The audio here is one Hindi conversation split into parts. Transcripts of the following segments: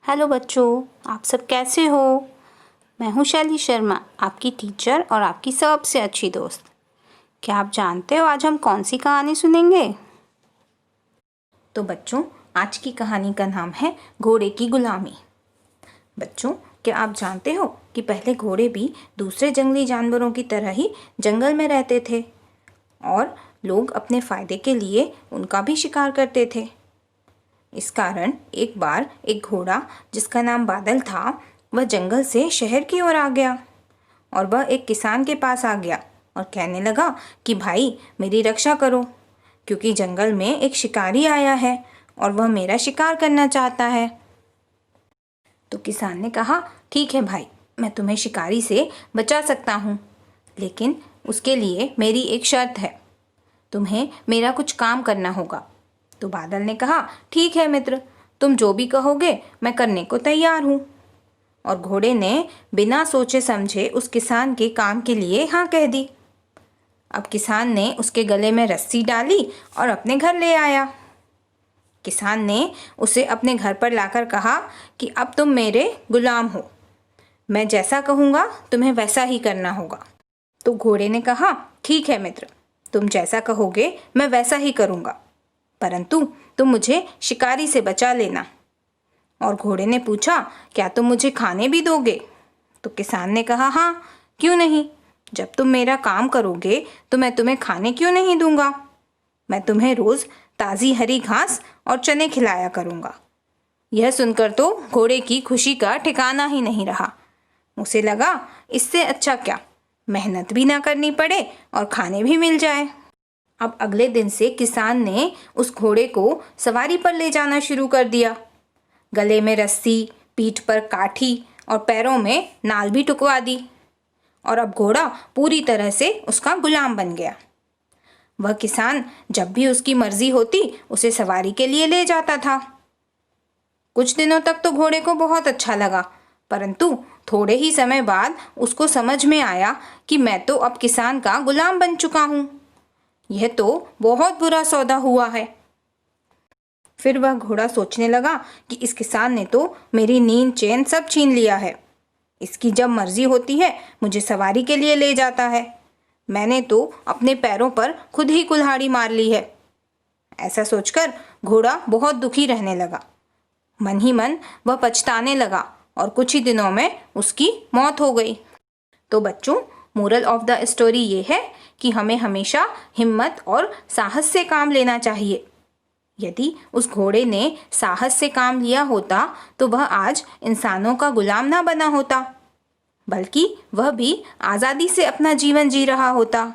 हेलो बच्चों, आप सब कैसे हो। मैं हूँ शैली शर्मा, आपकी टीचर और आपकी सबसे अच्छी दोस्त। क्या आप जानते हो आज हम कौन सी कहानी सुनेंगे? तो बच्चों, आज की कहानी का नाम है घोड़े की गुलामी। बच्चों, क्या आप जानते हो कि पहले घोड़े भी दूसरे जंगली जानवरों की तरह ही जंगल में रहते थे और लोग अपने फ़ायदे के लिए उनका भी शिकार करते थे। इस कारण एक बार एक घोड़ा जिसका नाम बादल था, वह जंगल से शहर की ओर आ गया और वह एक किसान के पास आ गया और कहने लगा कि भाई मेरी रक्षा करो, क्योंकि जंगल में एक शिकारी आया है और वह मेरा शिकार करना चाहता है। तो किसान ने कहा, ठीक है भाई, मैं तुम्हें शिकारी से बचा सकता हूँ, लेकिन उसके लिए मेरी एक शर्त है, तुम्हें मेरा कुछ काम करना होगा। तो बादल ने कहा, ठीक है मित्र, तुम जो भी कहोगे मैं करने को तैयार हूँ। और घोड़े ने बिना सोचे समझे उस किसान के काम के लिए हाँ कह दी। अब किसान ने उसके गले में रस्सी डाली और अपने घर ले आया। किसान ने उसे अपने घर पर लाकर कहा कि अब तुम मेरे गुलाम हो, मैं जैसा कहूँगा तुम्हें वैसा ही करना होगा। तो घोड़े ने कहा, ठीक है मित्र, तुम जैसा कहोगे मैं वैसा ही करूँगा, परंतु तुम मुझे शिकारी से बचा लेना। और घोड़े ने पूछा, क्या तुम मुझे खाने भी दोगे? तो किसान ने कहा, हाँ, क्यों नहीं, जब तुम मेरा काम करोगे तो मैं तुम्हें खाने क्यों नहीं दूंगा। मैं तुम्हें रोज ताज़ी हरी घास और चने खिलाया करूंगा। यह सुनकर तो घोड़े की खुशी का ठिकाना ही नहीं रहा। उसे लगा, इससे अच्छा क्या, मेहनत भी ना करनी पड़े और खाने भी मिल जाए। अब अगले दिन से किसान ने उस घोड़े को सवारी पर ले जाना शुरू कर दिया। गले में रस्सी, पीठ पर काठी और पैरों में नाल भी टुकवा दी और अब घोड़ा पूरी तरह से उसका गुलाम बन गया। वह किसान जब भी उसकी मर्जी होती उसे सवारी के लिए ले जाता था। कुछ दिनों तक तो घोड़े को बहुत अच्छा लगा, परंतु थोड़े ही समय बाद उसको समझ में आया कि मैं तो अब किसान का गुलाम बन चुका हूँ। यह तो बहुत बुरा सौदा हुआ है। फिर वह घोड़ा सोचने लगा कि इस किसान ने तो मेरी नींद चैन सब छीन लिया है। इसकी जब मर्जी होती है मुझे सवारी के लिए ले जाता है। मैंने तो अपने पैरों पर खुद ही कुल्हाड़ी मार ली है। ऐसा सोचकर घोड़ा बहुत दुखी रहने लगा। मन ही मन वह पछताने लगा और कुछ ही दिनों में उसकी मौत हो गई। तो बच्चों, मोरल ऑफ द स्टोरी ये है कि हमें हमेशा हिम्मत और साहस से काम लेना चाहिए। यदि उस घोड़े ने साहस से काम लिया होता तो वह आज इंसानों का गुलाम ना बना होता, बल्कि वह भी आज़ादी से अपना जीवन जी रहा होता।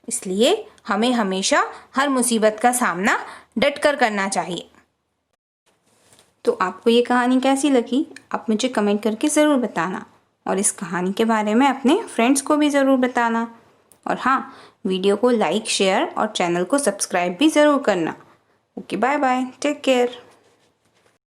इसलिए हमें हमेशा हर मुसीबत का सामना डटकर करना चाहिए। तो आपको ये कहानी कैसी लगी, आप मुझे कमेंट करके ज़रूर बताना और इस कहानी के बारे में अपने फ्रेंड्स को भी ज़रूर बताना। और हाँ, वीडियो को लाइक, शेयर और चैनल को सब्सक्राइब भी ज़रूर करना। Okay, bye bye, take care.